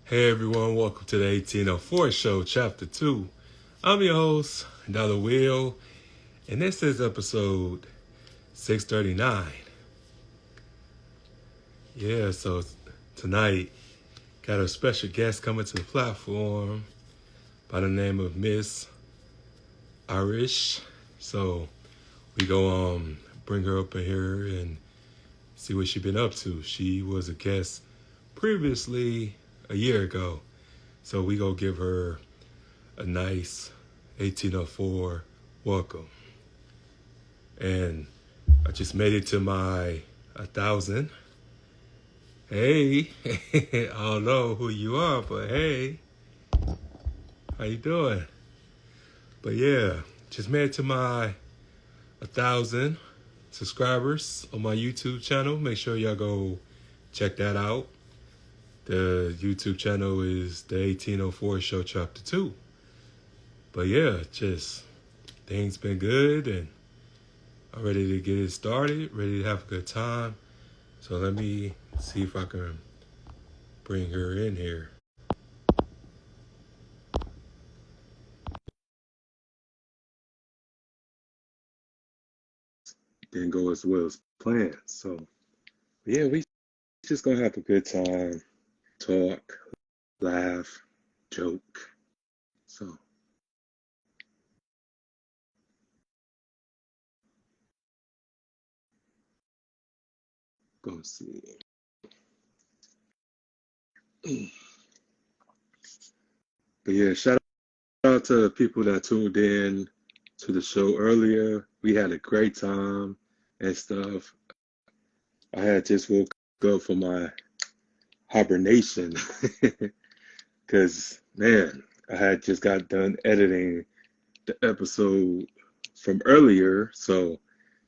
Hey everyone, welcome to the 1804 Show, Chapter 2. I'm your host, Dollar Will, and this is episode 639. Yeah, so tonight, got a special guest coming to the platform by the name of Miss Irish. So we go bring her up in here and see what she been up to. She was a guest previously a year ago. So we go give her a nice 1804 welcome. And I just made it to my 1,000. Hey, I don't know who you are, but hey, how you doing? But yeah, just made it to my 1,000 subscribers on my YouTube channel. Make sure y'all go check that out. The YouTube channel is the 1804 Show Chapter 2. But yeah, just things been good and I'm ready to get it started, ready to have a good time. So let me see if I can bring her in here. Didn't go as well as planned. So yeah, we just gonna have a good time, talk, laugh, joke. So go see. But yeah, shout out to the people that tuned in to the show earlier. We had a great time and stuff. I had just woke up from my hibernation because man, I had just got done editing the episode from earlier, so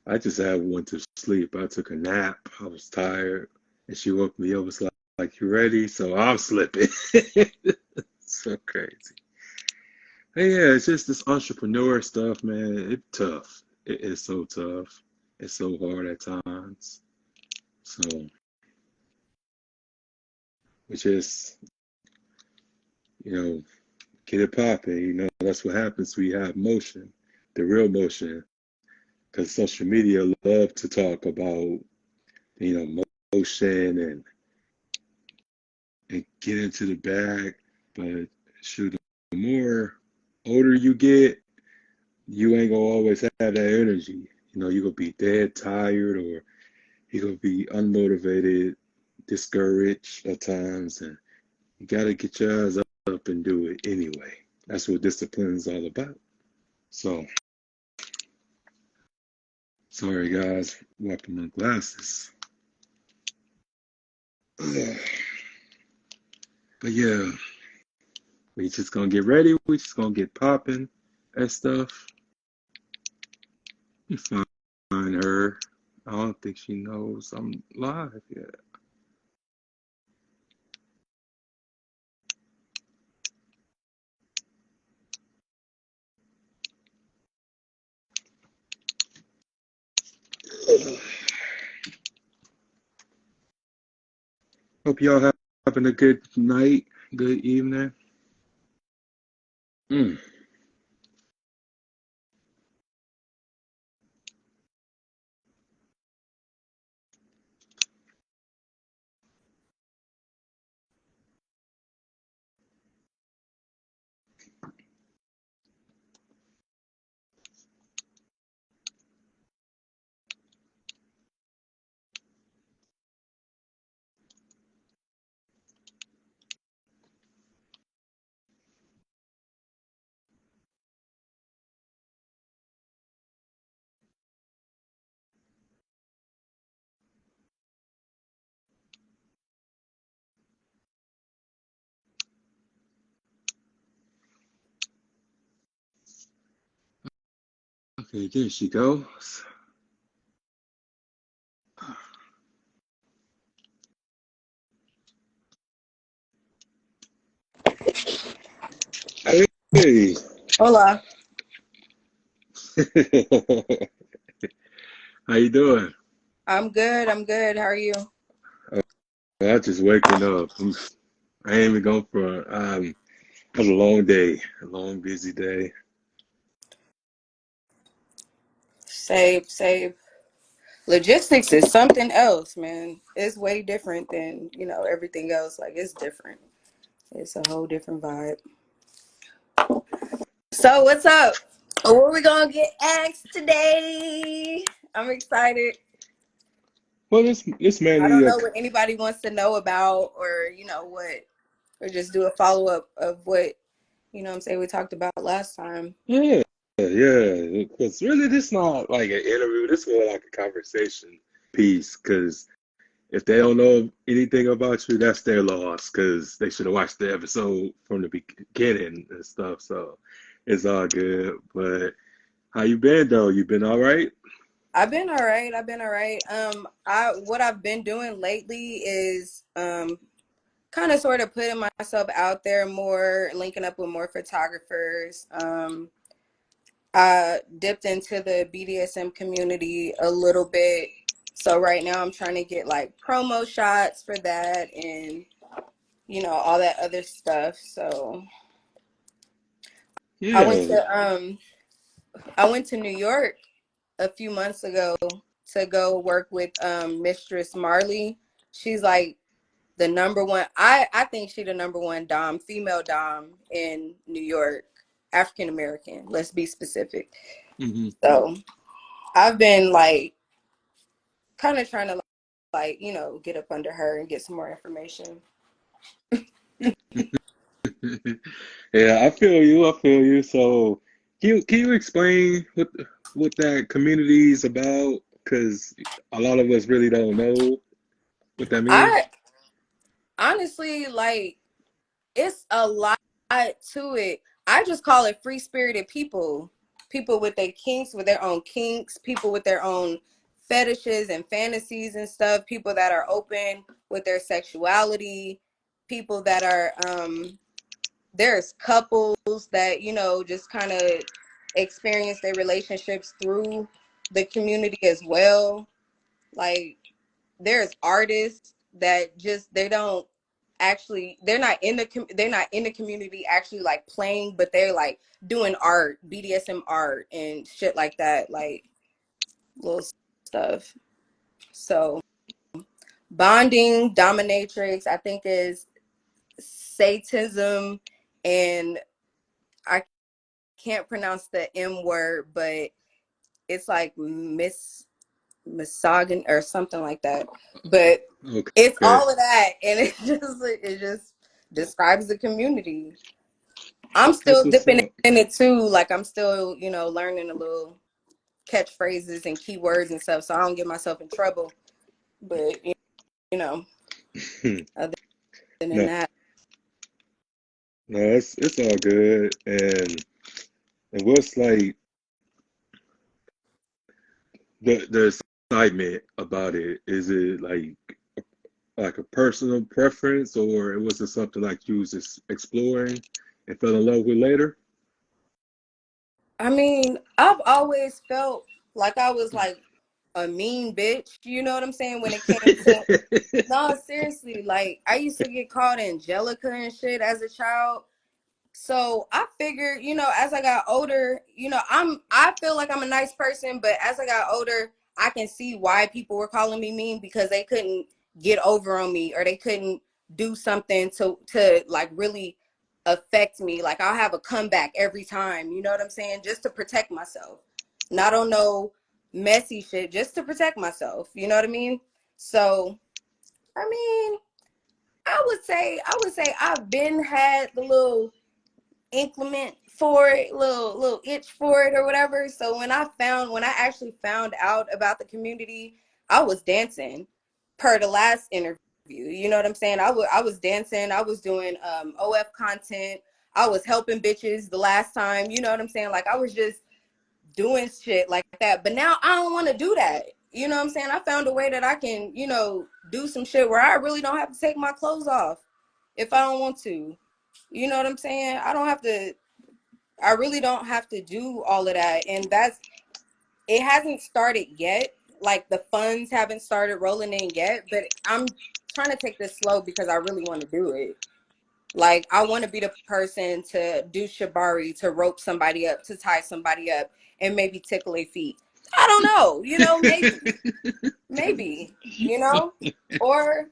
I just had went to sleep. I took a nap. I was tired, and she woke me up. Was like you ready? So I'm slipping. So crazy. Hey, yeah, it's just this entrepreneur stuff, man. It's tough. It is so tough. It's so hard at times. So we just, you know, get it popping. That's what happens. We have motion, the real motion, because social media love to talk about, motion and get into the bag. But shoot, the more older you get, you ain't gonna always have that energy. You're gonna be dead tired or you're gonna be unmotivated, discouraged at times, and you gotta get your eyes up and do it anyway. That's what discipline is all about. So, sorry guys, wiping my glasses. But yeah, we just gonna get ready. We just gonna get popping and stuff. You find her. I don't think she knows I'm live yet. Hope y'all having a good night, good evening. Mm. Okay, there she goes. Hey. Hola. How you doing? I'm good. I'm good. How are you? I'm just waking up. I ain't even going for it was a long day, a long busy day. Save. Logistics is something else, man. It's way different than, everything else. Like, it's different. It's a whole different vibe. So, what's up? What we gonna get asked today? I'm excited. Well, this I mainly don't know what anybody wants to know about, or or just do a follow up of what I'm saying we talked about last time. yeah, yeah. Because really, this not like an interview. This more like a conversation piece. Because if they don't know anything about you, that's their loss. Because they should have watched the episode from the beginning and stuff. So it's all good. But how you been though? You been all right? I've been all right. I what I've been doing lately is kind of sort of putting myself out there more, linking up with more photographers. I dipped into the BDSM community a little bit. So right now I'm trying to get like promo shots for that and all that other stuff. So I went Yeah. to um I went to New York a few months ago to go work with Mistress Marley. She's like the number one. I think she the number one female dom in New York, African American. Let's be specific. Hmm. So I've been like kind of trying to like get up under her and get some more information. Yeah, I feel you. I feel you. So, can you explain what that community is about? Because a lot of us really don't know what that means. I honestly like it's a lot to it. I just call it free spirited people. People with their kinks, with their own kinks, people with their own fetishes and fantasies and stuff, people that are open with their sexuality, people that are there's couples that, just kind of experience their relationships through the community as well. Like there's artists that just they don't actually they're not in the community actually like playing, but they're like doing art, BDSM art and shit like that, like little stuff. So bonding dominatrix I think is Satanism, and I can't pronounce the M word, but it's like misogyn or something like that. But it's Okay. all of that, and it just describes the community. I'm That's still what's dipping up. in it too. Like I'm still, learning a little catchphrases and keywords and stuff, so I don't get myself in trouble. But know, other than No, that, no, it's all good. And what's like the excitement about it? Is it like a personal preference, or was it something like you was just exploring and fell in love with later? I mean, I've always felt like I was like a mean bitch. You know what I'm saying? When it came to no, seriously, like I used to get called Angelica and shit as a child. So I figured, as I got older, I feel like I'm a nice person, but as I got older, I can see why people were calling me mean because they couldn't get over on me or they couldn't do something to like really affect me. Like I'll have a comeback every time, you know what I'm saying? Just to protect myself. Not on no messy shit, just to protect myself. You know what I mean? So, I mean, I would say I've been had the little inclement for it, little itch for it or whatever. So when I actually found out about the community, I was dancing per the last interview. You know what I'm saying? I was dancing, I was doing OF content, I was helping bitches the last time, you know what I'm saying? Like I was just doing shit like that. But now I don't want to do that. You know what I'm saying? I found a way that I can, do some shit where I really don't have to take my clothes off if I don't want to. You know what I'm saying? I really don't have to do all of that. And it hasn't started yet. Like the funds haven't started rolling in yet, but I'm trying to take this slow because I really want to do it. Like, I want to be the person to do shibari, to rope somebody up, to tie somebody up, and maybe tickle their feet. I don't know, maybe, or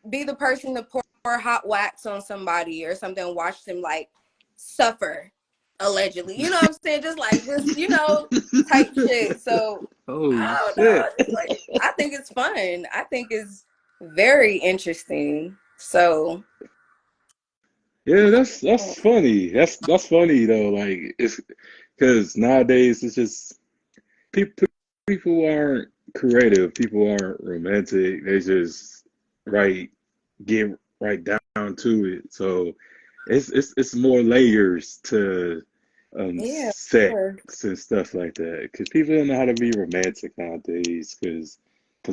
be the person to pour hot wax on somebody or something, watch them like suffer, allegedly. You know what I'm saying? Just type shit. So Oh I don't know. shit! Just like, I think it's fun. I think it's very interesting. So Yeah, that's funny. That's funny though. Like it's because nowadays it's just people people aren't creative. People aren't romantic. They just right get right down to it. So it's more layers to yeah, sex sure. and stuff like that. Because people don't know how to be romantic nowadays. Because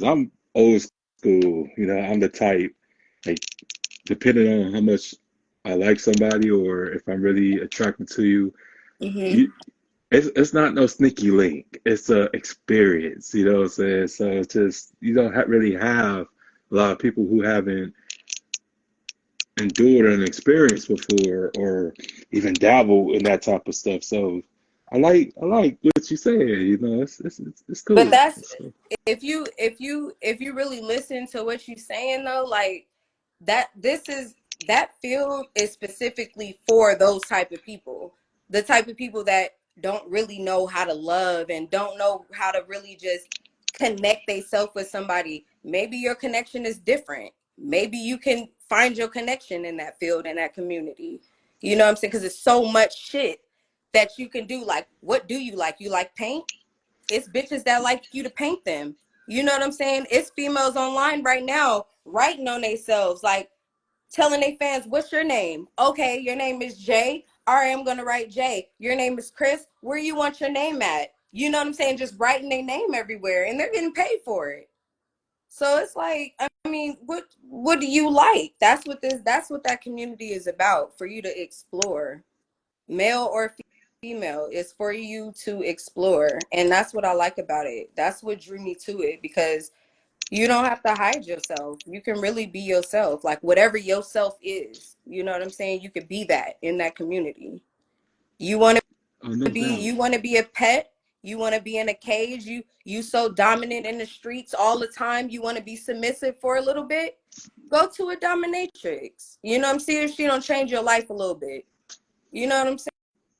I'm old school. I'm the type like depending on how much I like somebody or if I'm really attracted to you, Hmm. you it's not no sneaky link. It's a experience. You know what I'm saying? So it's just you don't really have a lot of people who haven't endured an experience before or even dabble in that type of stuff. So I like what you said. It's But cool. that's, It's cool. if you really listen to what you're saying though, like that field is specifically for those type of people, the type of people that don't really know how to love and don't know how to really just connect themselves with somebody. Maybe your connection is different. Maybe you can find your connection in that field, in that community. You know what I'm saying? Because it's so much shit that you can do. Like, what do you like? You like paint? It's bitches that like you to paint them. You know what I'm saying? It's females online right now writing on themselves, like telling their fans, "What's your name?" Okay, your name is Jay. All right, I'm gonna write Jay. Your name is Chris. Where you want your name at? You know what I'm saying? Just writing their name everywhere, and they're getting paid for it. So it's like, I mean, what do you like? That's what that community is about, for you to explore, male or female. Is for you to explore, and that's what I like about it. That's what drew me to it, because you don't have to hide yourself. You can really be yourself, like whatever yourself is. You know what I'm saying? You could be that in that community. You want Oh, no doubt. you want to be a pet. You want to be in a cage. You so dominant in the streets all the time. You want to be submissive for a little bit. Go to a dominatrix. You know what I'm saying? She don't change your life a little bit. You know what I'm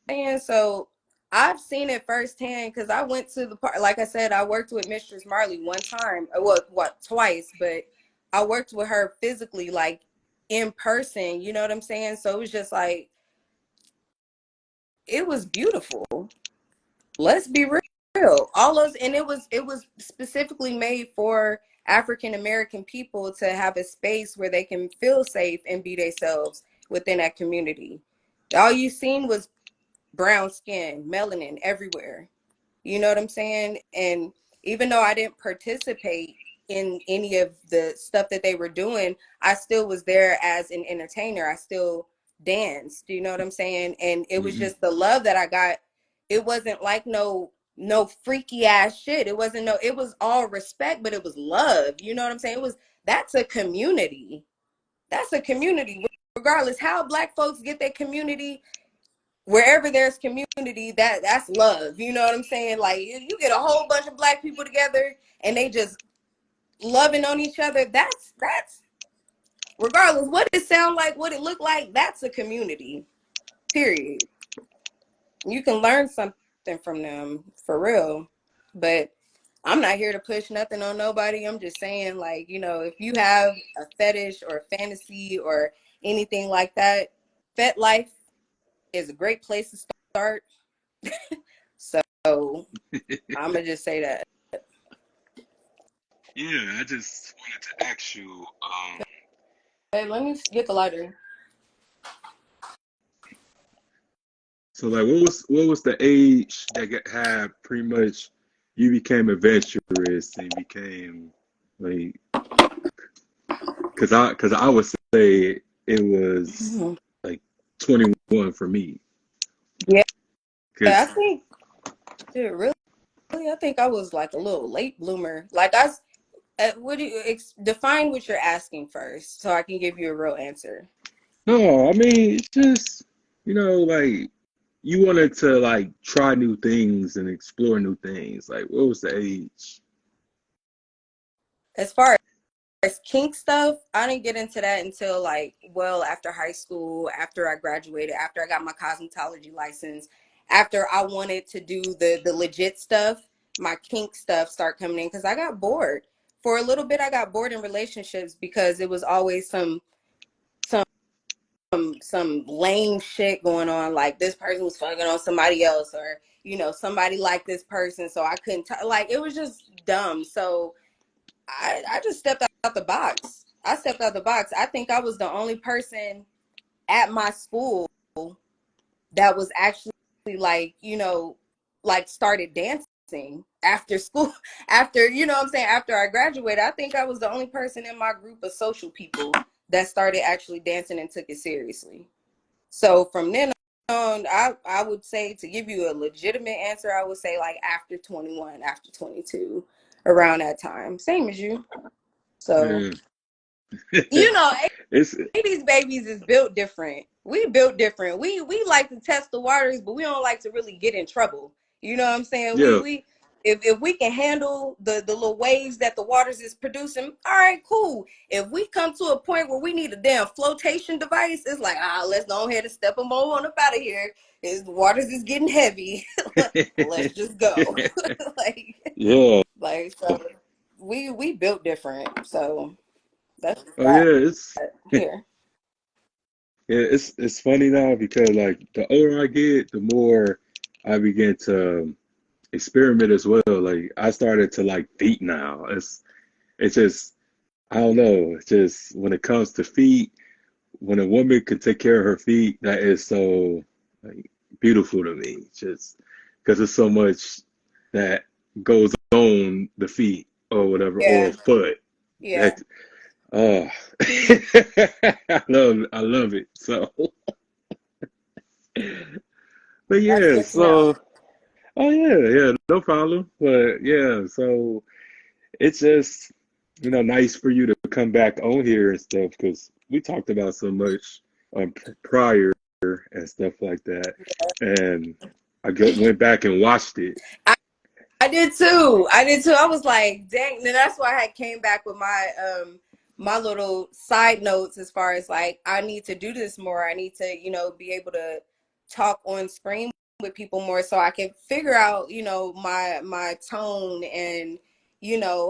saying? So I've seen it firsthand, because I went to the part. Like I said, I worked with Mistress Marley one time. Well, what, twice, but I worked with her physically, like in person. You know what I'm saying? So it was just like, it was beautiful. Let's be real. All those, and it was specifically made for African American people to have a space where they can feel safe and be themselves within that community. All you seen was brown skin, melanin everywhere. You know what I'm saying? And even though I didn't participate in any of the stuff that they were doing, I still was there as an entertainer. I still danced, you know what I'm saying? And it was Hmm. just the love that I got. It wasn't like no freaky ass shit. It wasn't no, it was all respect, but it was love. You know what I'm saying? That's a community. That's a community. Regardless how black folks get their community, wherever there's community, that's love. You know what I'm saying? Like, you get a whole bunch of black people together and they just loving on each other. That's regardless what it sound like, what it look like, that's a community. Period. You can learn something from them, for real. But I'm not here to push nothing on nobody. I'm just saying, like, if you have a fetish or a fantasy or anything like that, Fet Life is a great place to start. So I'm gonna just say that. Yeah, I just wanted to ask you. Hey, let me get the lighter. So like, what was the age that had pretty much you became adventurous and became like, cause I would say it was Mhm. like 21 for me. Yeah, I Cause think, dude, really, I think I was like a little late bloomer. Like, what do you define what you're asking first, so I can give you a real answer. No, I mean, it's just, like you wanted to like try new things and explore new things. Like, what was the age? As far as kink stuff, I didn't get into that until like well after high school, after I graduated, after I got my cosmetology license, after I wanted to do the legit stuff. My kink stuff started coming in because I got bored. For a little bit, I got bored in relationships because it was always some some lame shit going on. Like this person was fucking on somebody else, or somebody liked this person, so I couldn't like it was just dumb. So I just stepped out the box. I stepped out the box. I think I was the only person at my school that was actually like, like started dancing after school, after, what I'm saying, after I graduated. I think I was the only person in my group of social people that started actually dancing and took it seriously. So from then on, I would say, to give you a legitimate answer, I would say like after 21, after 22, around that time. Same as you. So, Yeah. you know, It's 80s babies is built different. We built different. We like to test the waters, but we don't like to really get in trouble. You know what I'm saying? We yeah. we if we can handle the little waves that the waters is producing, all right, cool. If we come to a point where we need a damn flotation device, it's like, let's go ahead and step them on up out of here. The waters is getting heavy. Let's just go. like Yeah. so we built different. So that's Oh that yeah, it's here. yeah, it's funny now because like the older I get, the more I begin to experiment as well. Like I started to like feet now. It's just I don't know. It's just when it comes to feet, when a woman can take care of her feet, that is so like beautiful to me. Just because there's so much that goes on the feet or whatever or a Yeah. foot. Yeah. That oh, I love it. So, but That's yeah, good to know. so oh yeah, no problem. But yeah, so it's just nice for you to come back on here and stuff because we talked about so much prior and stuff like that, and went back and watched it. I, I did too. I did too. I was like, dang. And that's why I came back with my little side notes as far as like I need to do this more. I need to, be able to talk on screen with people more so I can figure out, my tone and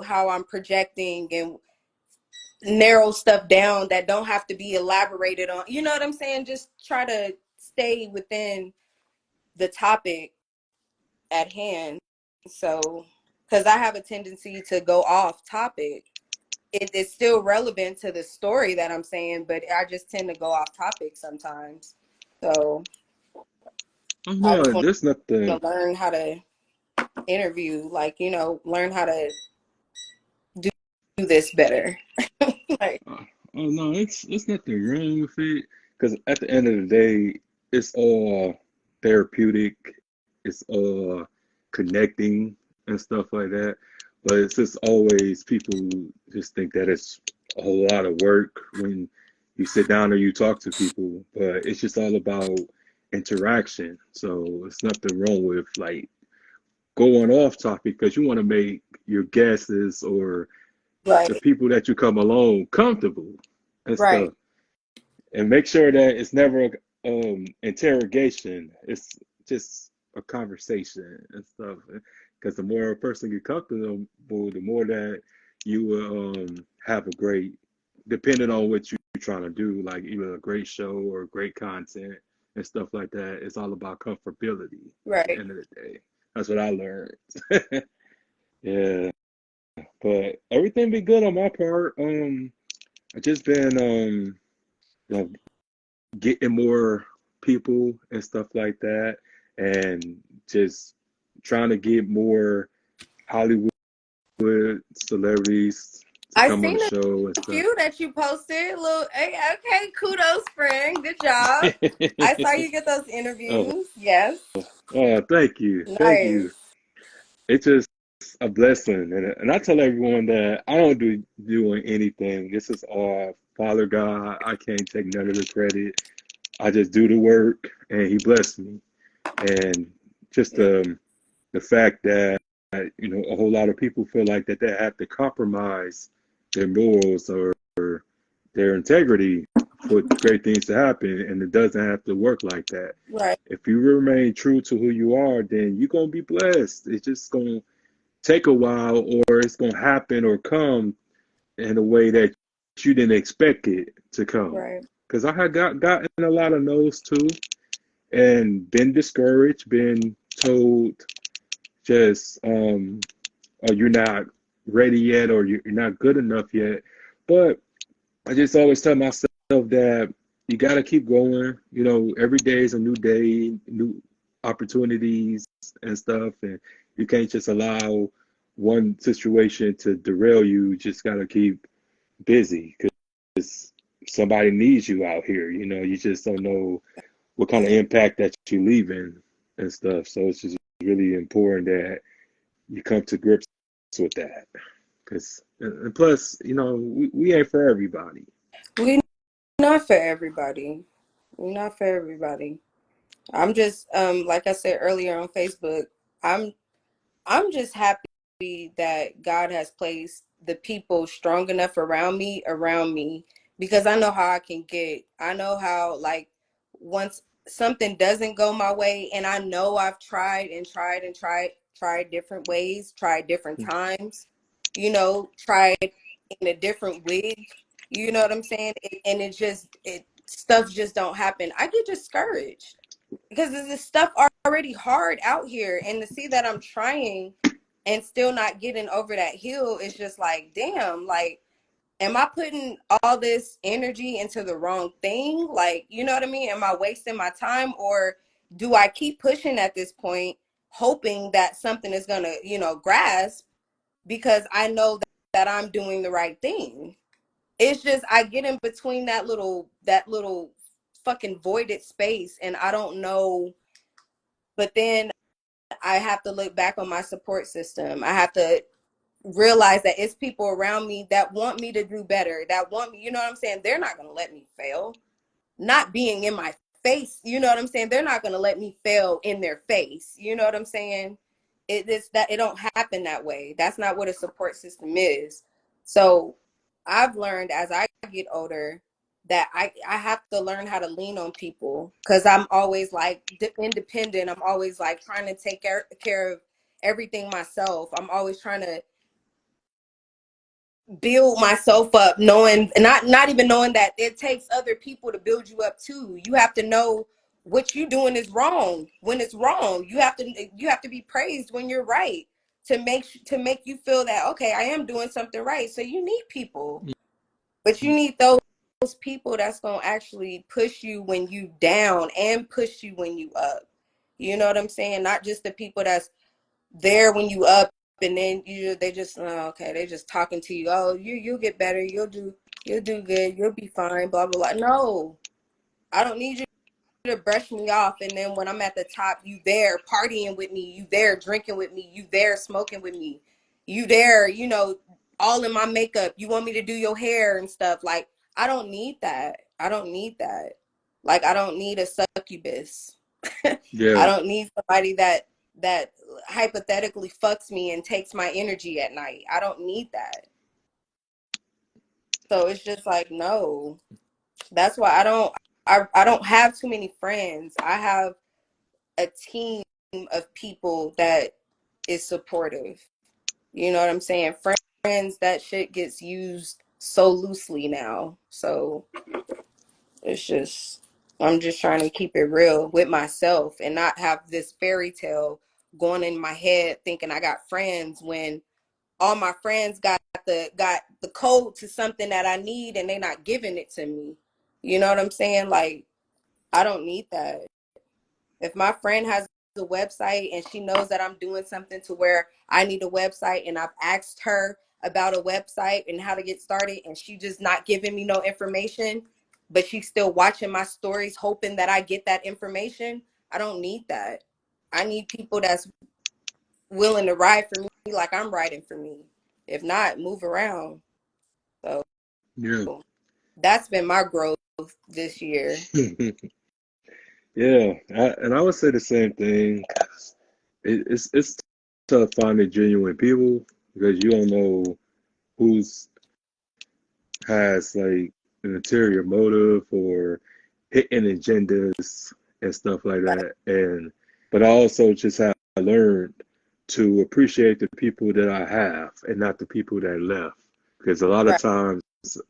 how I'm projecting and narrow stuff down that don't have to be elaborated on. You know what I'm saying? Just try to stay within the topic at hand. So, because I have a tendency to go off topic, it is still relevant to the story that I'm saying, but I just tend to go off topic sometimes. So, Oh I no, just want there's to nothing. learn how to interview, like, learn how to do this better. like, Oh no, it's nothing wrong with it because at the end of the day, it's all therapeutic. It's all connecting and stuff like that. But it's just always people just think that it's a whole lot of work when you sit down or you talk to people. But it's just all about interaction. So it's nothing wrong with like going off topic because you want to make your guesses or the right, people that you come along comfortable and right, stuff, and make sure that it's never interrogation. It's just a conversation and stuff. Because the more a person get comfortable, the more that you will have a great, depending on what you're trying to do, like either a great show or great content and stuff like that. It's all about comfortability at the right. end of the day. That's what I learned. Yeah, but everything been good on my part. I just been you know, getting more people and stuff like that, and just trying to get more Hollywood celebrities to I come on the seen show and a stuff. few that you posted. Little, hey, okay, kudos, friend. Good job. I saw you get those Oh, interviews. Yes. thank you, thank you. Nice. It's just a blessing, and I tell everyone that I don't doing anything. This is all Father God. I can't take none of the credit. I just do the work, and He blessed me. And just Yeah. the fact that a whole lot of people feel like that they have to compromise their morals or their integrity for great things to happen, and it doesn't have to work like that. Right. If you remain true to who you are, then you're gonna be blessed. It's just gonna take a while, or it's gonna happen or come in a way that you didn't expect it to come. Right. Because I had gotten a lot of no's too, and been discouraged, been told just oh, you're not ready yet, or you're not good enough yet. But I just always tell myself that you got to keep going. Every day is a new day, new opportunities and stuff, and you can't just allow one situation to derail you. You just got to keep busy because somebody needs you out here. You just don't know what kind of Yeah. impact that you're leaving and stuff. So it's just really important that you come to grips with that. Cause and plus, we ain't for everybody. We not for everybody. We not for everybody. I'm just like I said earlier on Facebook, I'm I'm just happy that God has placed the people strong enough around me because I know how I can get. I know how, like, once something doesn't go my way, and I know I've tried and tried and tried different ways, tried different times, tried in a different wig, you know what I'm saying? And it stuff just don't happen. I get discouraged because this stuff already hard out here, and to see that I'm trying and still not getting over that hill is just like, damn, like, am I putting all this energy into the wrong thing? Like, you know what I mean? Am I wasting my time, or do I keep pushing at this point, hoping that something is gonna, grasp, because I know that I'm doing the right thing? It's just I get in between that little fucking voided space, and I don't know. But then I have to look back on my support system. I have to realize that it's people around me that want me to do better, that want me, you know what I'm saying? They're not going to let me fail. Not being in my face, you know what I'm saying? They're not going to let me fail in their face. You know what I'm saying? It's that it don't happen that way. That's not what a support system is. So I've learned as I get older that I have to learn how to lean on people, because I'm always like independent. I'm always like trying to take care of everything myself. I'm always trying to build myself up, knowing, not even knowing that it takes other people to build you up too. You have to know what you doing is wrong when it's wrong. You have to be praised when you're right, to make you feel that, okay, I am doing something right. So you need people, but you need those people that's going to actually push you when you down and push you when you up. You know what I'm saying? Not just the people that's there when you up, and then they just, oh, okay, they just talking to you, oh, you'll get better, you'll do good, you'll be fine, blah blah blah. No, I don't need you to brush me off, and then when I'm at the top, you there partying with me, you there drinking with me, you there smoking with me, you there, all in my makeup, you want me to do your hair and stuff. Like, I don't need that. I don't need that. Like, I don't need a succubus. I Yeah, don't need somebody that hypothetically fucks me and takes my energy at night. I don't need that. So it's just like, no. That's why I don't have too many friends. I have a team of people that is supportive. You know what I'm saying? Friends, that shit gets used so loosely now. So it's just, I'm just trying to keep it real with myself and not have this fairy tale going in my head thinking I got friends, when all my friends got the code to something that I need, and they not giving it to me. You know what I'm saying? Like, I don't need that. If my friend has a website and she knows that I'm doing something to where I need a website, and I've asked her about a website and how to get started, and she just not giving me no information, but she's still watching my stories hoping that I get that information, I don't need that. I need people that's willing to ride for me like I'm riding for me. If not, move around. So yeah. That's been my growth this year. Yeah, and I would say the same thing. It's tough finding genuine people because you don't know who's has like an interior motive or hidden agendas and stuff like Right. that. And but I also just have learned to appreciate the people that I have and not the people that left. Because a lot of Right. times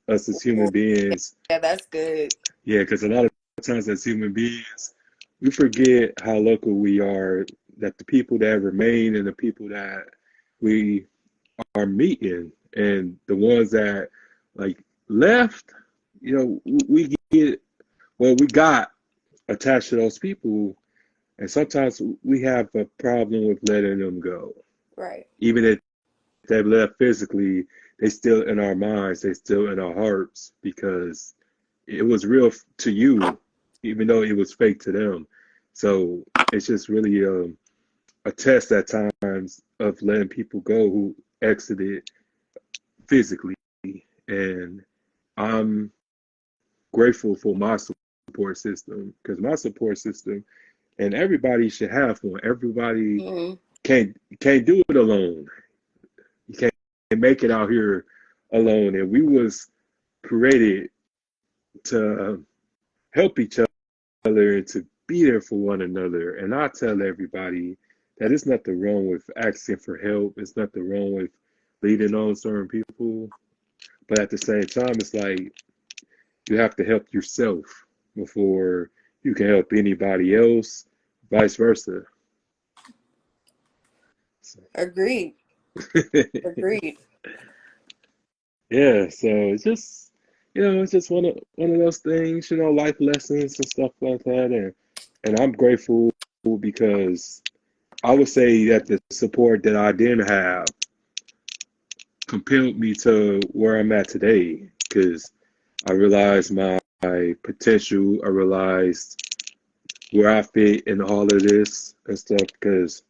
us as human beings, Yeah, that's good. yeah, because a lot of times as human beings, we forget how local we are, that the people that remain and the people that we are meeting and the ones that like left, we get we got attached to those people, and sometimes we have a problem with letting them go. Right. Even if they've left physically, they still in our minds, they still in our hearts because it was real to you, even though it was fake to them. So it's just really a test at times of letting people go who exited physically. And I'm grateful for my support system because my support system, and everybody should have one. Everybody Mm-hmm. can't do it alone. You can't make it out here alone. And we was created to help each other and to be there for one another. And I tell everybody that there's nothing wrong with asking for help. There's nothing wrong with leading on certain people. But at the same time, it's like you have to help yourself before you can help anybody else, vice versa. So, Agreed. Agreed. yeah, so it's just it's just one of those things, life lessons and stuff like that, and I'm grateful because I would say that the support that I didn't have compelled me to where I'm at today because I realized my potential. I realized where I fit in all of this and stuff because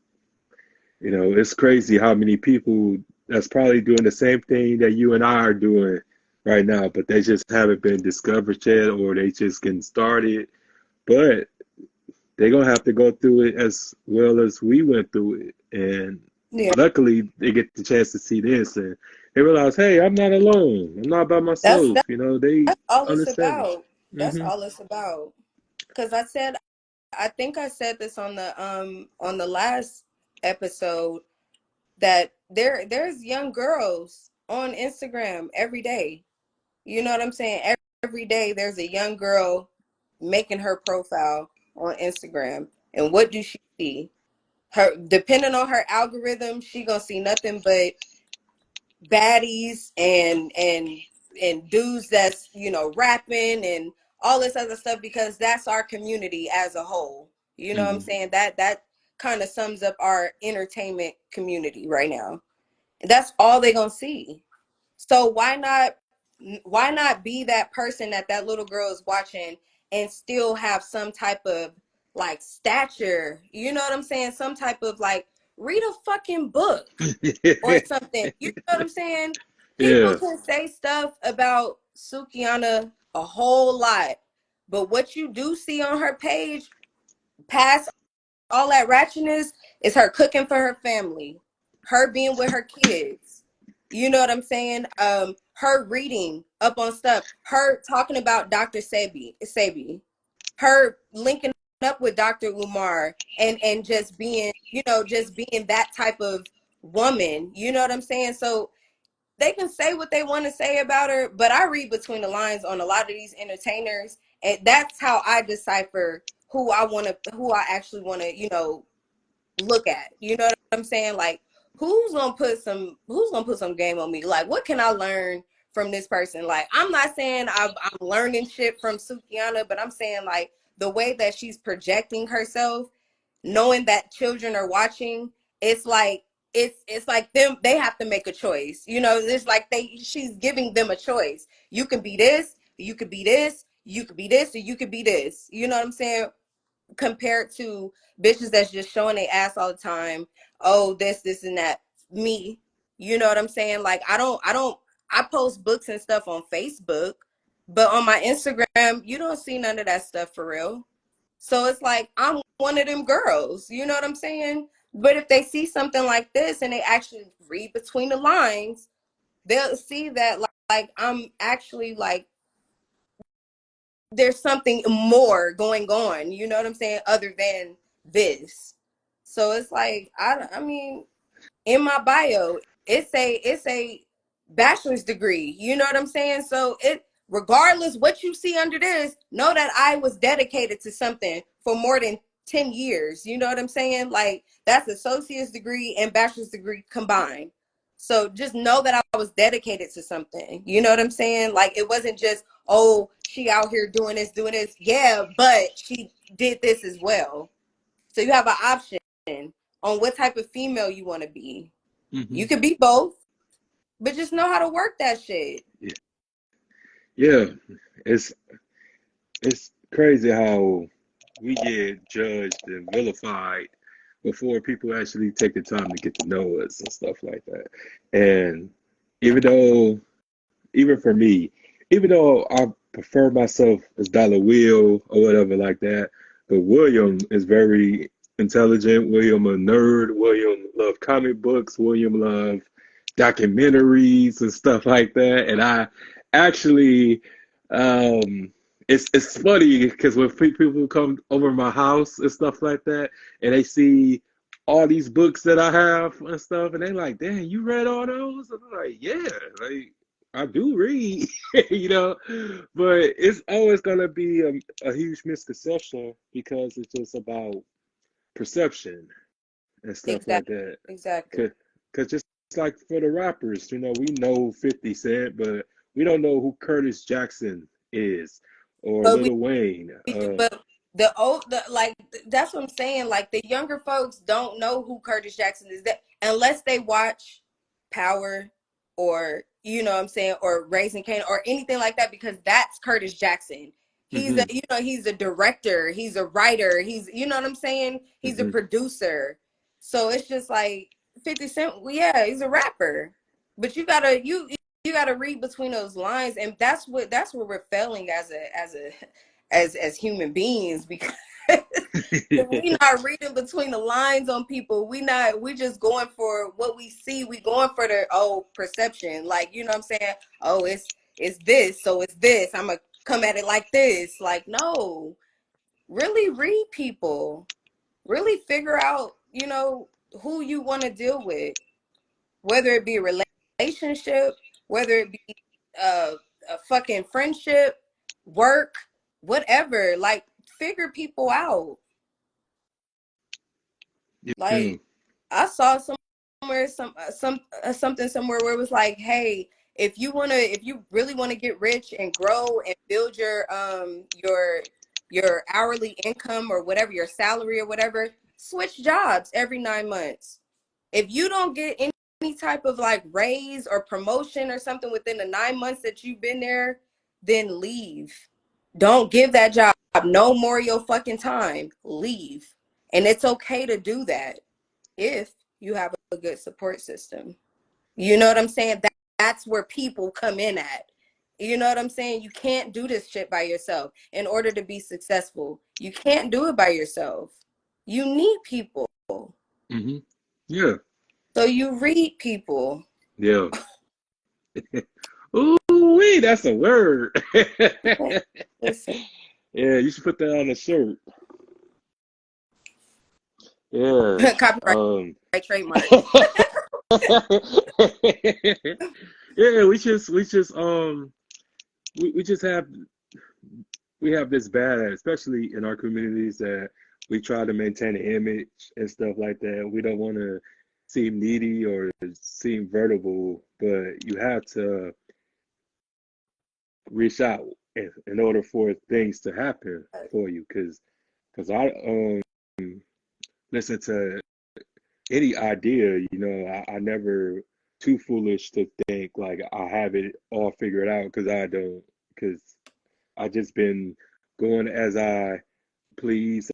it's crazy how many people that's probably doing the same thing that you and I are doing right now, but they just haven't been discovered yet or they just getting started. But they're gonna have to go through it as well as we went through it. And Yeah. luckily they get the chance to see this and they realize, hey, I'm not alone. I'm not by That's myself. that's They all it's understand. about. That's Hmm. all it's about. Cause I think I said this on the last episode that there's young girls on Instagram every day. You know what I'm saying? Every day there's a young girl making her profile on Instagram. And what do she see? Her depending on her algorithm, she gonna see nothing but baddies and dudes that's rapping and all this other stuff because that's our community as a whole. You know what I'm Hmm. saying? That kind of sums up our entertainment community right now. That's all they gonna see. So why not be that person that little girl is watching and still have some type of like stature? You know what I'm saying? Some type of like read a fucking book or something. You know what I'm saying? People Yeah. can say stuff about Sukiana a whole lot, but what you do see on her page, past all that ratchetness, is her cooking for her family, her being with her kids. You know what I'm saying? Her reading up on stuff, her talking about Dr. Sebi, her linking up with Dr. Umar and just being that type of woman. You know what I'm saying? So they can say what they want to say about her, but I read between the lines on a lot of these entertainers, and that's how I decipher who I actually want to, look at. You know what I'm saying? Like who's gonna put some game on me? Like what can I learn from this person? Like I'm not saying I'm learning shit from Sukiana, but I'm saying like the way that she's projecting herself, knowing that children are watching, it's like it's like them, they have to make a choice. It's like she's giving them a choice. You can be this, you could be this, you could be this, or you could be this. You know what I'm saying? Compared to bitches that's just showing their ass all the time. Oh, this and that. Me. You know what I'm saying? Like I post books and stuff on Facebook. But on my Instagram, you don't see none of that stuff for real. So it's like I'm one of them girls, you know what I'm saying? But if they see something like this and they actually read between the lines, they'll see that like I'm actually like there's something more going on, you know what I'm saying, other than this. So it's like I mean, in my bio, it's a bachelor's degree. You know what I'm saying? So it regardless what you see under this, know that I was dedicated to something for more than 10 years. You know what I'm saying? Like that's associate's degree and bachelor's degree combined. So just know that I was dedicated to something. You know what I'm saying? Like it wasn't just, oh, she out here doing this, doing this. Yeah, but she did this as well. So you have an option on what type of female you want to be. Hmm. You could be both, but just know how to work that shit. Yeah, yeah. It's it's crazy how we get judged and vilified before people actually take the time to get to know us and stuff like that. And even though, even for me, even though I prefer myself as Dollar Will or whatever like that, but William is very intelligent. William a nerd. William love comic books. William love documentaries and stuff like that. And I actually, um, it's funny because when people come over my house and stuff like that, and they see all these books that I have and stuff, and they like, "Damn, you read all those?" And I'm like, "Yeah, like I do read," you know, but it's always gonna be a huge misconception because it's just about perception and stuff like Exactly. that. Exactly. Cause just like for the rappers, we know 50 Cent, but we don't know who Curtis Jackson is or But Lil Wayne. but the old the like that's what I'm saying. Like the younger folks don't know who Curtis Jackson is that unless they watch Power or you know what I'm saying or Raising Cane or anything like that because that's Curtis Jackson. He's a Hmm. he's a director, he's a writer, he's you know what I'm saying? He's a Hmm. producer. So it's just like 50 Cent, well, yeah, he's a rapper. But you gotta read between those lines and that's what we're failing as human beings because we not reading between the lines on people. We just going for what we see. We going for the perception. Like, you know what I'm saying? Oh, it's this, so it's this. I'm gonna come at it like this. Like, no. Really read people. Really figure out, who you want to deal with. Whether it be a relationship, whether it be uh, a fucking friendship, work, whatever. Like, figure people out. Yeah. Like, I saw somewhere something somewhere where it was like, hey, if you really want to get rich and grow and build your hourly income or whatever your salary or whatever, switch jobs every 9 months. If you don't get any type of like raise or promotion or something within the 9 months that you've been there, then leave. Don't give that job no more of your fucking time. Leave. And it's okay to do that if you have a good support system. You know what I'm saying? That's where people come in at. You know what I'm saying? You can't do this shit by yourself in order to be successful. You can't do it by yourself. You need people. Hmm. Yeah. So you read people. Yeah. Ooh, wee, that's a word. Listen, Yeah, you should put that on a shirt. Yeah. copyright Um. trademark. Yeah, we just have this bad, especially in our communities, that we try to maintain an image and stuff like that. We don't want to seem needy or seem vertical, but you have to reach out in order for things to happen for you. Because I listen to any idea, I never too foolish to think like I have it all figured out because I don't. Because I just been going as I please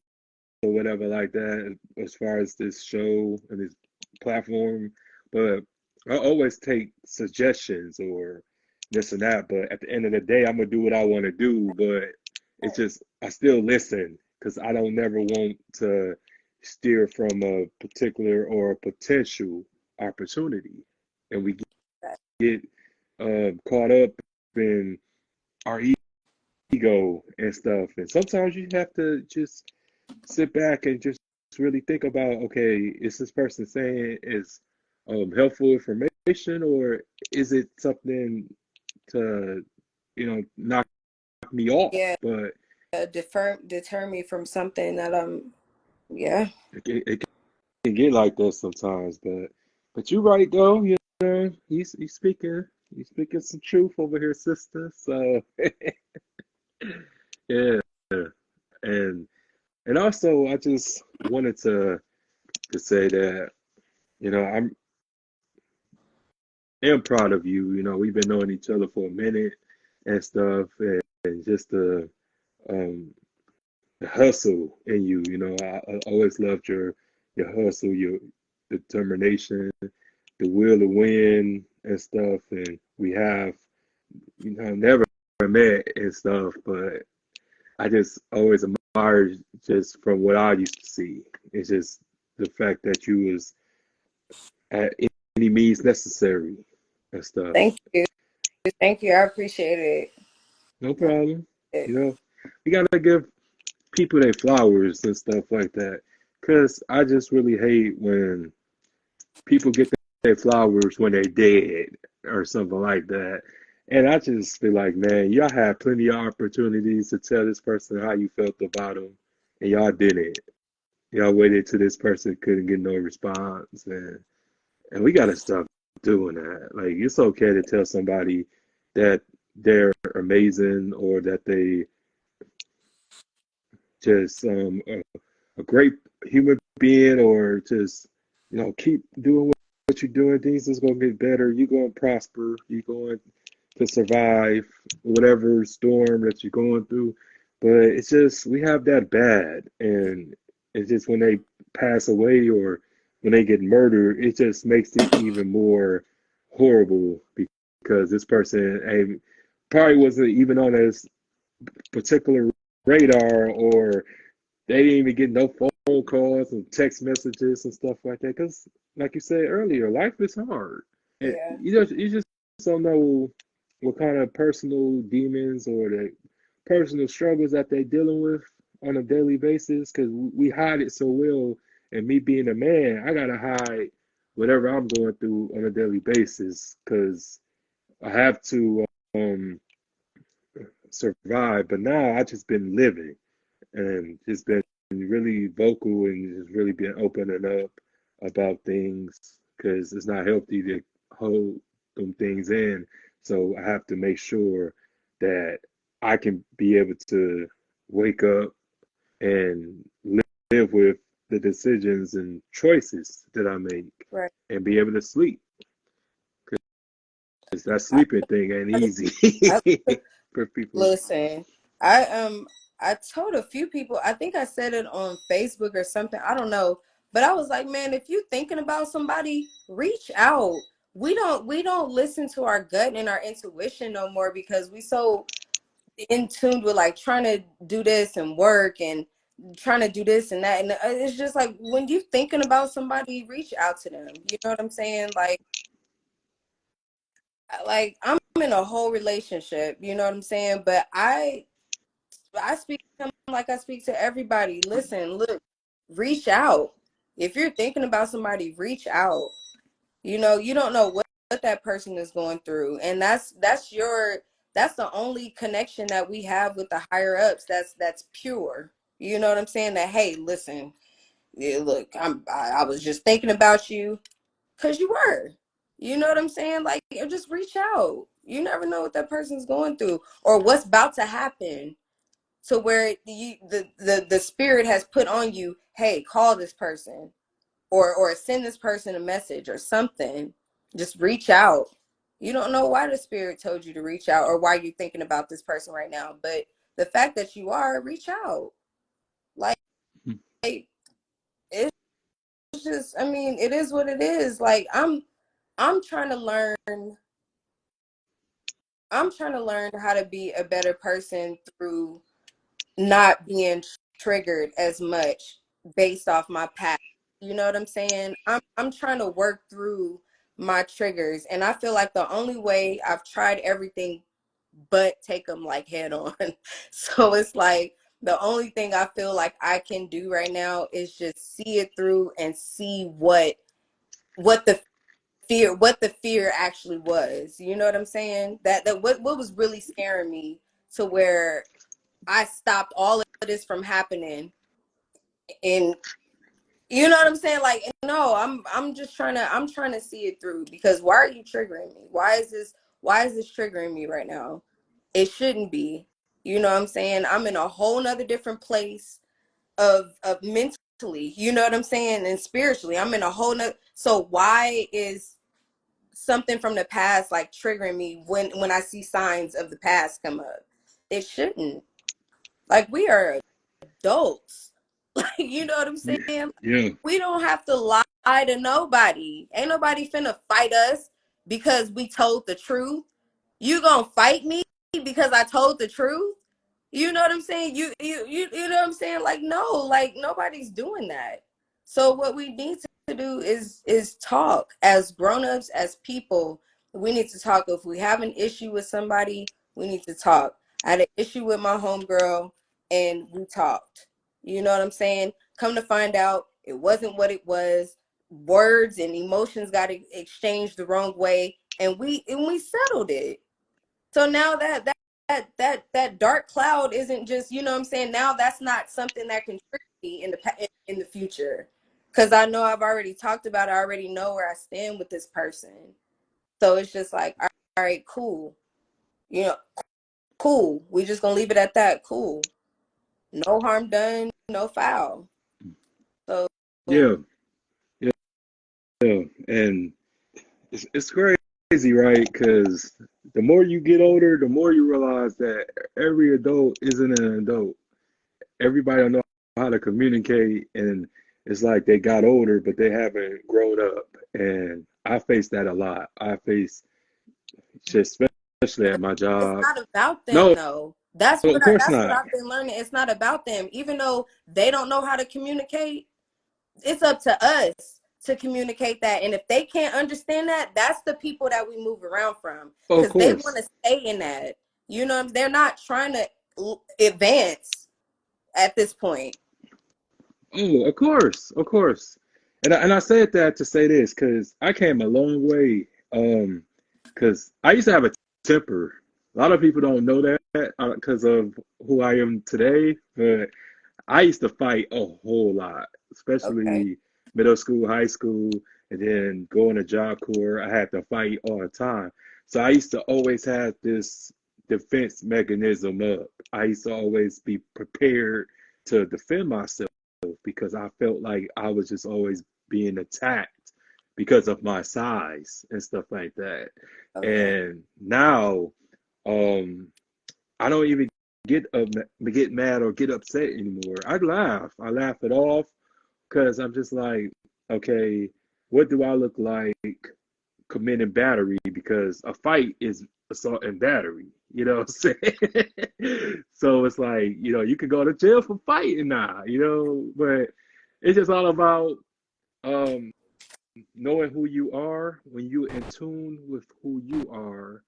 or whatever like that as far as this show and this platform. But I always take suggestions or this and that. But at the end of the day, I'm gonna do what I want to do. But it's just I still listen because I don't never want to steer from a particular or a potential opportunity, and we get caught up in our ego and stuff. And sometimes you have to just sit back and just really think about, okay, is this person saying is helpful information, or is it something to, knock me off? Yeah, But deter me from something that yeah. it can get like that sometimes. But you're right though. He's speaking. He's speaking some truth over here, sister. So yeah, and and also I just wanted to say that I'm am proud of you. We've been knowing each other for a minute and stuff, and just um, the hustle in you. I always loved your hustle, your determination, the will to win and stuff. And we have, never met and stuff, but I just always admired just from what I used to see. It's just the fact that you was at any means necessary and stuff. Thank you. Thank you. I appreciate No problem. it. We gotta give people their flowers and stuff like that. Cause I just really hate when people get their flowers when they're dead or something like that. And I just feel like, man, y'all had plenty of opportunities to tell this person how you felt about them, and y'all didn't. Y'all waited till this person couldn't get no response, and we gotta stop doing that. Like, it's okay to tell somebody that they're amazing or that they just a great human being, or just keep doing what you're doing. Things is gonna get better. You're gonna prosper. You're going to survive whatever storm that you're going through. But it's just we have that bad, and it's just when they pass away or when they get murdered, it just makes it even more horrible because this person probably wasn't even on his particular radar, or they didn't even get no phone calls and text messages and stuff like that. Because, like you said earlier, life is hard. Yeah. You just don't know what kind of personal demons or the personal struggles that they're dealing with on a daily basis. Because we hide it so well. And me being a man, I gotta hide whatever I'm going through on a daily basis because I have to survive. But now I just been living and just been really vocal and just really been opening up about things because it's not healthy to hold them things in. So I have to make sure that I can be able to wake up and live with the decisions and choices that I make Right. and be able to sleep because that I, sleeping thing ain't easy I, for people. listen, I told a few people, I think I said it on Facebook or something, I don't know, but I was like, man, if you thinking about somebody, reach out. We don't listen to our gut and our intuition no more because we so in tune with like trying to do this and work and trying to do this and that, and it's just like when you thinking about somebody, reach out to them. You know what I'm saying? Like I'm in a whole relationship, you know what I'm saying? But I speak to him like I speak to everybody. Listen, look, reach out. If you're thinking about somebody, reach out. You don't know what that person is going through. And that's the only connection that we have with the higher ups that's pure. You know what I'm saying? That hey, listen, yeah, look, I was just thinking about you because you were. You know what I'm saying? Like just reach out. You never know what that person's going through or what's about to happen to where the spirit has put on you, hey, call this person or send this person a message or something. Just reach out. You don't know why the spirit told you to reach out or why you're thinking about this person right now, but the fact that you are, reach out. Like it's just, I mean, it is what it is. Like I'm trying to learn I'm trying to learn how to be a better person through not being triggered as much based off my past. You know what I'm saying? I'm trying to work through my triggers, and I feel like the only way, I've tried everything but take them like head on. So it's like the only thing I feel like I can do right now is just see it through and see what the fear actually was. You know what I'm saying? That what was really scaring me, to where I stopped all of this from happening. And you know what I'm saying? Like, no, I'm just trying to see it through, because why are you triggering me? Why is this triggering me right now? It shouldn't be. You know what I'm saying? I'm in a whole nother different place of mentally, you know what I'm saying? And spiritually. I'm in a whole nother, so why is something from the past like triggering me when I see signs of the past come up? It shouldn't. Like, we are adults. Like, you know what I'm saying? Yeah. We don't have to lie to nobody. Ain't nobody finna fight us because we told the truth. You gonna fight me because I told the truth? You know what I'm saying? You know what I'm saying? Like, no, like nobody's doing that. So what we need to do is talk as grown-ups, as people. We need to talk. If we have an issue with somebody, we need to talk. I had an issue with my homegirl and we talked. You know what I'm saying? Come to find out, it wasn't what it was. Words and emotions got exchanged the wrong way, and we settled it. So now that dark cloud isn't just, you know what I'm saying? Now that's not something that can trigger me in the future, because I know I've already talked about it. I already know where I stand with this person. So it's just like, all right, cool. You know, cool. We just gonna leave it at that. Cool. No harm done, no foul. So Yeah. Yeah. And it's crazy, right? Because the more you get older, the more you realize that every adult isn't an adult. Everybody don't know how to communicate, and it's like they got older, but they haven't grown up. And I face that a lot. I face just, especially at my it's job. not about them No, though. That's of course that's what not. I've been learning. It's not about them. Even though they don't know how to communicate, it's up to us to communicate that. And if they can't understand that, that's the people that we move around from, Of because they want course. to stay in that. You know, they're not trying to advance at this point. Oh, of course, of course. And I said that to say this because I came a long way. Because I used to have a temper. A lot of people don't know that because of who I am today, but I used to fight a whole lot, Okay. especially middle school, high school, and then going to Job Corps. I had to fight all the time. So I used to always have this defense mechanism up. I used to always be prepared to defend myself because I felt like I was just always being attacked because of my size and stuff like that. Okay. And now, um, I don't even get mad or get upset anymore. I laugh. I laugh it off because I'm just like, okay, what do I look like committing battery? Because a fight is assault and battery. You know what I'm saying? So it's like, you could go to jail for fighting now, but it's just all about um knowing who you are. When you're in tune with who you are,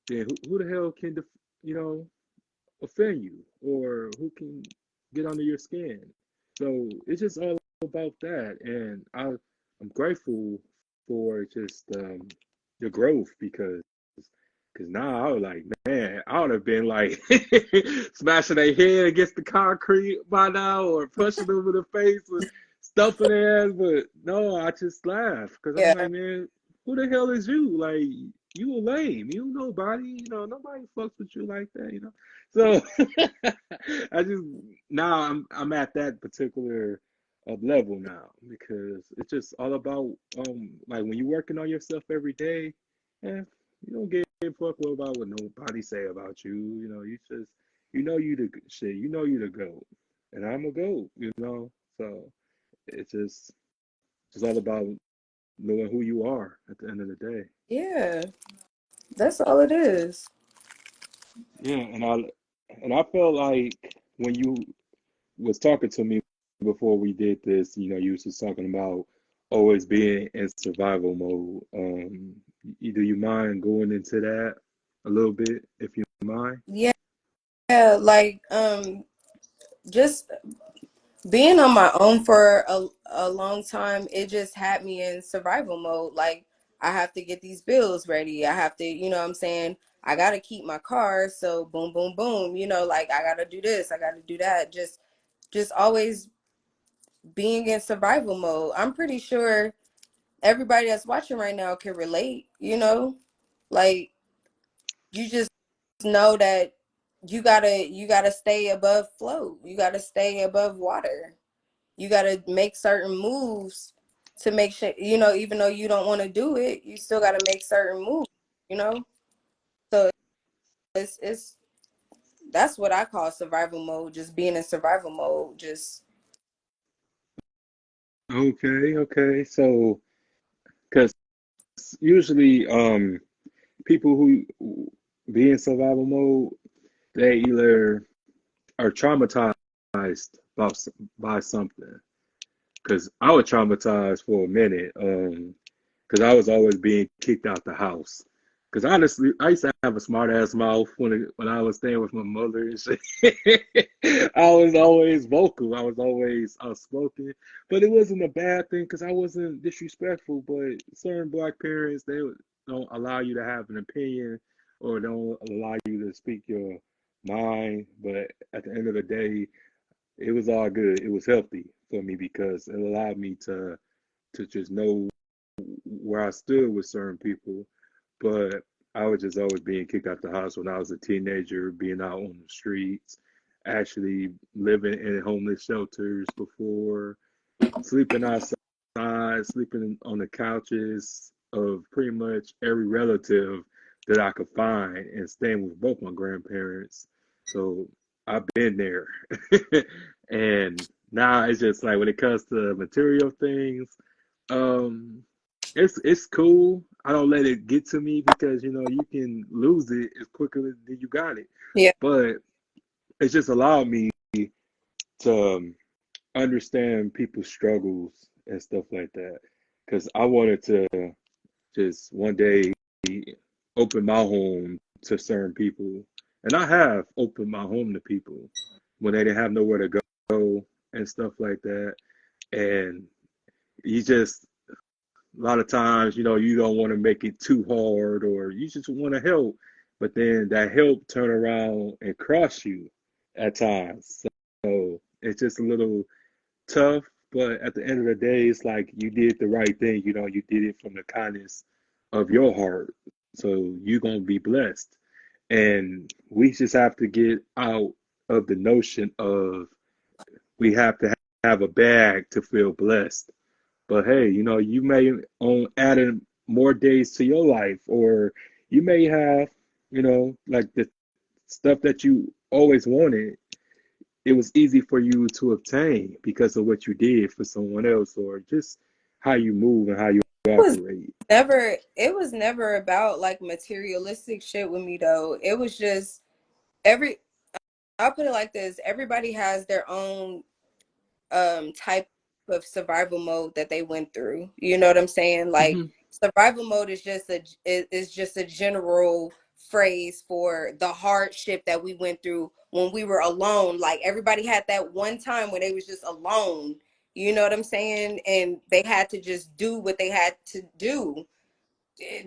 then who the hell can you know offend you, or who can get under your skin. So it's just all about that, and I'm grateful for just the growth because now I was like, man, I would have been like smashing their head against the concrete by now, or pushing them in the face, or stuffing their ass. But no, I just laugh because I'm Yeah. like, man, who the hell is you? Like, you a lame. You nobody. Nobody fucks with you like that. So I just now I'm at that particular level now because it's just all about like when you're working on yourself every day, eh, you don't give a fuck about what nobody say about you. You just you the shit. You the goat, and I'm a goat. So it's just all about knowing who you are at the end of the day. Yeah. That's all it is. Yeah, and I felt like when you was talking to me before we did this, you was just talking about always being in survival mode. Do you mind going into that a little bit, if you mind? Yeah, like just being on my own for a long time, it just had me in survival mode. Like, I have to get these bills ready. I have to, you know what I'm saying? I got to keep my car. So boom, boom, boom, like I got to do this. I got to do that. Just always being in survival mode. I'm pretty sure everybody that's watching right now can relate. Like, you just know that you gotta stay above float. You gotta stay above water. You got to make certain moves to make sure, even though you don't want to do it, you still got to make certain moves, you know? So it's that's what I call survival mode, just being in survival mode, just Okay, okay. So, because usually, people who be in survival mode, they either are traumatized by, by something. Because I was traumatized for a minute. Because I was always being kicked out the house. Because honestly, I used to have a smart ass mouth when I was staying with my mother and shit. I was always vocal. I was always outspoken, but it wasn't a bad thing because I wasn't disrespectful. But certain black parents, they don't allow you to have an opinion or don't allow you to speak your mind. But at the end of the day, it was all good. It was healthy for me because it allowed me to just know where I stood with certain people, but I was just always being kicked out the house when I was a teenager, being out on the streets, actually living in homeless shelters before, sleeping outside, sleeping on the couches of pretty much every relative that I could find, and staying with both my grandparents. So I've been there. And now it's just like when it comes to material things, um, it's cool. I don't let it get to me because you can lose it as quickly as you got it. yeah. But it's just allowed me to understand people's struggles and stuff like that. Because I wanted to just one day open my home to certain people, and I have opened my home to people when they didn't have nowhere to go and stuff like that. And you just a lot of times, you don't want to make it too hard or you just want to help, but then that help turn around and cross you at times. So it's just a little tough, but at the end of the day, it's like you did the right thing. You did it from the kindness of your heart. So you're going to be blessed. And we just have to get out of the notion of we have to have a bag to feel blessed. But hey, you may on adding more days to your life, or you may have, like the stuff that you always wanted. It was easy for you to obtain because of what you did for someone else, or just how you move and how you was operate. it was never about like materialistic shit with me though. It was just every I'll put it like this, everybody has their own type of survival mode that they went through. You know what I'm saying? Like, Hmm. survival mode is just a general phrase for the hardship that we went through when we were alone. Like, everybody had that one time when they was just alone. You know what I'm saying? And they had to just do what they had to do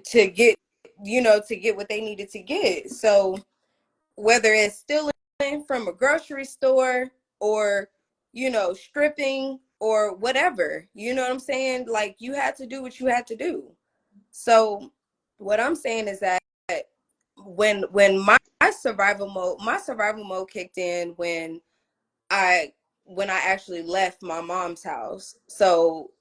to get, to get what they needed to get. So whether it's stealing from a grocery store or stripping or whatever, you know what I'm saying, like, you had to do what you had to do. So what I'm saying is that when my survival mode kicked in i when I actually left my mom's house. So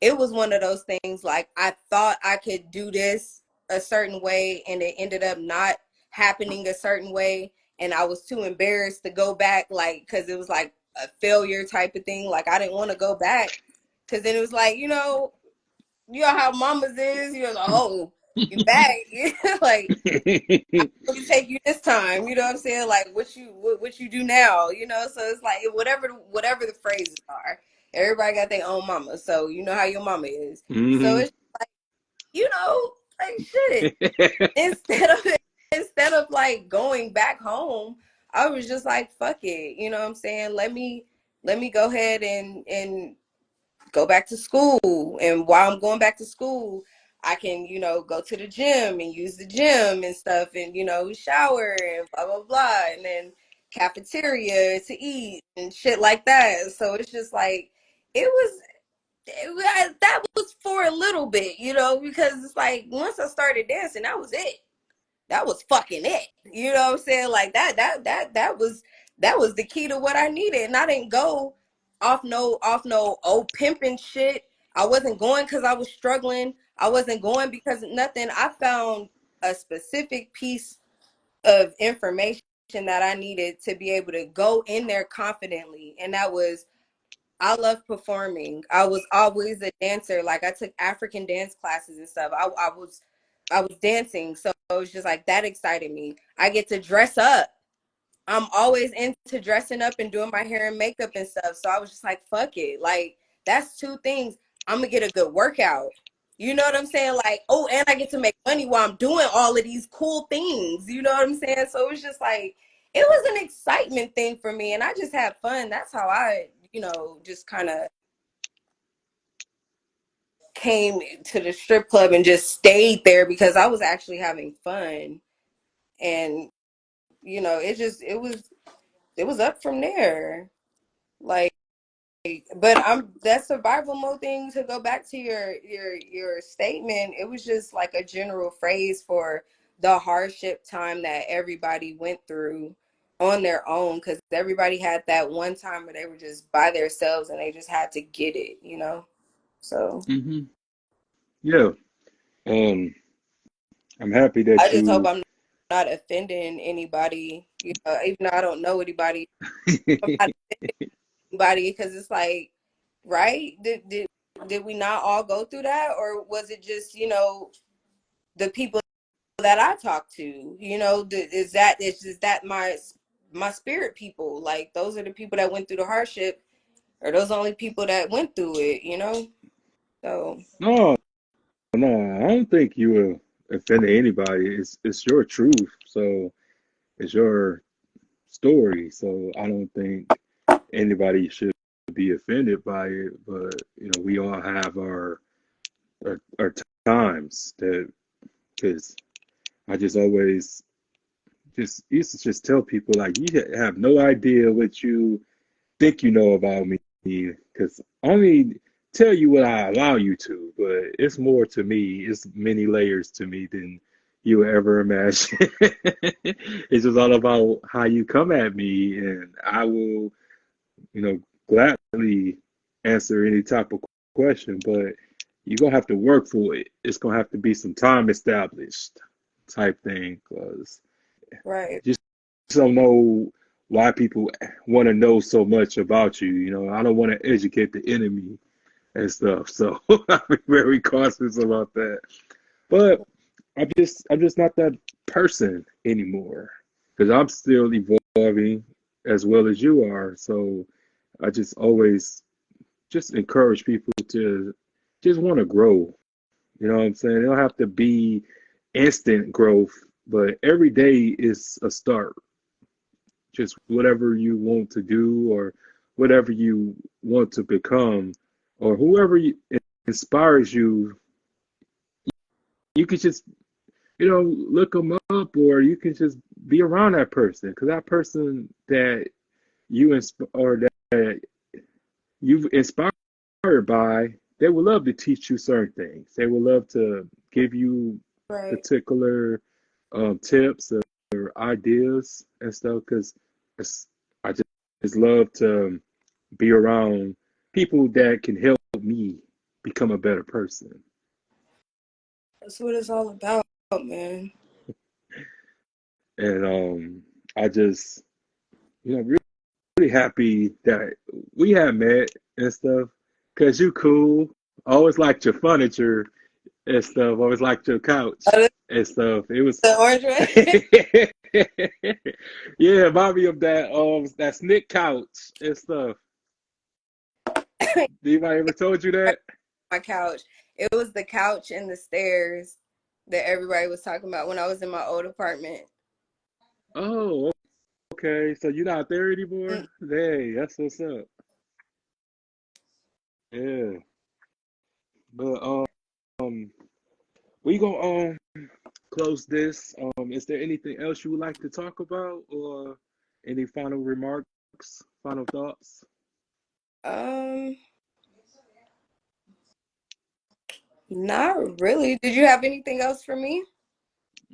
it was one of those things, like, I thought I could do this a certain way and it ended up not happening a certain way, and I was too embarrassed to go back, like, because it was like a failure type of thing. Like, I didn't want to go back because then it was like, you know how mamas is, like, oh, you back. Like, I'm gonna take you this time. You know what I'm saying? Like, what you do now? You know, so it's like whatever the phrases are. Everybody got their own mama, so you know how your mama is. So Hmm. it's like shit. Instead of instead of like going back home, I was just like, fuck it. You know what I'm saying? Let me go ahead and go back to school. And while I'm going back to school, I can, go to the gym and use the gym and stuff and, shower and blah, blah, blah. And then cafeteria to eat and shit like that. So it's just like, that was for a little bit, because it's like once I started dancing, that was it. That was fucking it. You know what I'm saying? Like that was the key to what I needed. And I didn't go off no old pimping shit. I wasn't going because I was struggling. I wasn't going because of nothing. I found a specific piece of information that I needed to be able to go in there confidently. And that was I love performing. I was always a dancer. Like I took African dance classes and stuff. I was dancing, so it was just like that excited me. I get to dress up. I'm always into dressing up and doing my hair and makeup and stuff. So I was just like, fuck it. Like that's two things. I'm gonna get a good workout. You know what I'm saying? Like, oh, and I get to make money while I'm doing all of these cool things. You know what I'm saying? So it was just like it was an excitement thing for me, and I just had fun. That's how I, just kind of came to the strip club and just stayed there because I was actually having fun. And it was up from there. Like, but that survival mode thing, to go back to your statement, it was just like a general phrase for the hardship time that everybody went through on their own, because everybody had that one time where they were just by themselves and they just had to get it. So Hmm. Yeah. Um, I'm happy I that just hope you. I'm not offending anybody, even though I don't know anybody. I'm not offending anybody, because it's like, right? Did we not all go through that, or was it just the people that I talk to? Is that my spirit people? Like those are the people that went through the hardship, or those only people that went through it? So No, no, I don't think you were offending anybody. It's your truth, so it's your story. So I don't think anybody should be offended by it. But we all have our times that because I just always just used to just tell people like you have no idea what you think you know about me because I only tell you what I allow you to, but it's more to me. It's many layers to me than you ever imagine. It's just all about how you come at me, and I will, gladly answer any type of question, but you're gonna have to work for it. It's gonna have to be some time established type thing, because right, just don't know why people want to know so much about you. I don't want to educate the enemy and stuff, so I'm very cautious about that. But I'm just not that person anymore because I'm still evolving as well as you are. So I just always just encourage people to just want to grow. You know what I'm saying? It don't have to be instant growth, but every day is a start. Just whatever you want to do or whatever you want to become or whoever inspires you, you could just, look them up or you can just be around that person because that person that you or that you've inspired by, they would love to teach you certain things. They would love to give you right. particular tips or ideas and stuff because I just love to be around people that can help me become a better person. That's what it's all about, man. And I just, really, really happy that we have met and stuff because you cool. I always liked your furniture and stuff. I was like your couch Oh, and stuff. It was the orange yeah, remind me of that Snick couch and stuff. one? Anybody ever told you that? My couch. It was the couch and the stairs that everybody was talking about when I was in my old apartment. Oh, okay. So you're not there Mm, anymore? Hey, that's what's up. Yeah. But we gonna close this. Is there anything else you would like to talk about, or any final remarks, final thoughts? Um, not really. Did you have anything else for me?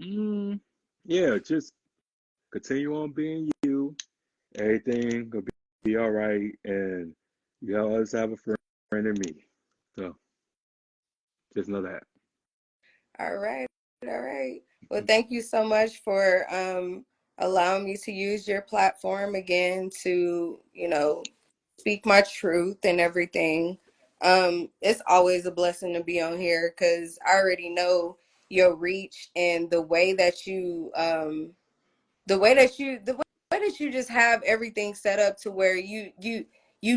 Mm, yeah, just continue on being you. Everything gonna be all right, and you always have a friend in me. So just know that. All right. All right. Well, thank you so much for allowing me to use your platform again to, speak my truth and everything. It's always a blessing to be on here because I already know your reach and the way that you just have everything set up to where you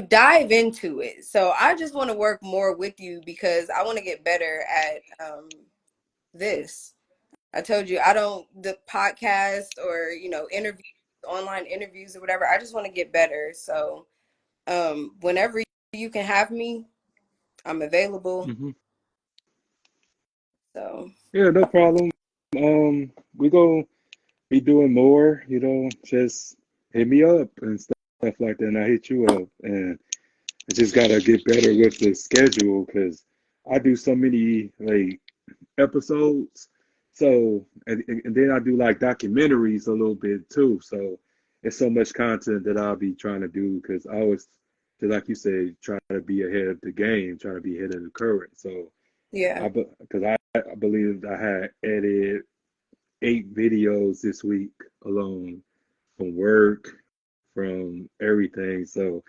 dive into it. So I just want to work more with you because I want to get better at this. I told you I don't the podcast or interviews, online interviews or whatever. I just want to get better. So whenever you can have me, I'm available. Hmm. So Yeah, no problem. We gonna be doing more. Just hit me up and stuff like that, and I hit you up, and I just gotta get better with the schedule because I do so many like episodes. So and then I do like documentaries a little bit too. So it's so much content that I'll be trying to do because I always, just like you said, try to be ahead of the game, try to be ahead of the current. So yeah. because I believe I had edited 8 videos this week alone from work, from everything. So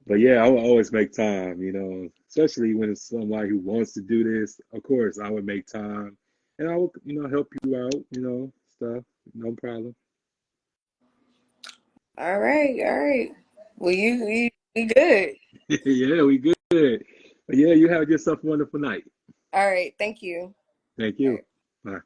but yeah, I will always make time, especially when it's somebody who wants to do this. Of course, I would make time and I would, help you out, stuff. No problem. All right. All right. Well, you good. Yeah, we good. But yeah, you have yourself a wonderful night. All right. Thank you. Thank All you. right. Bye.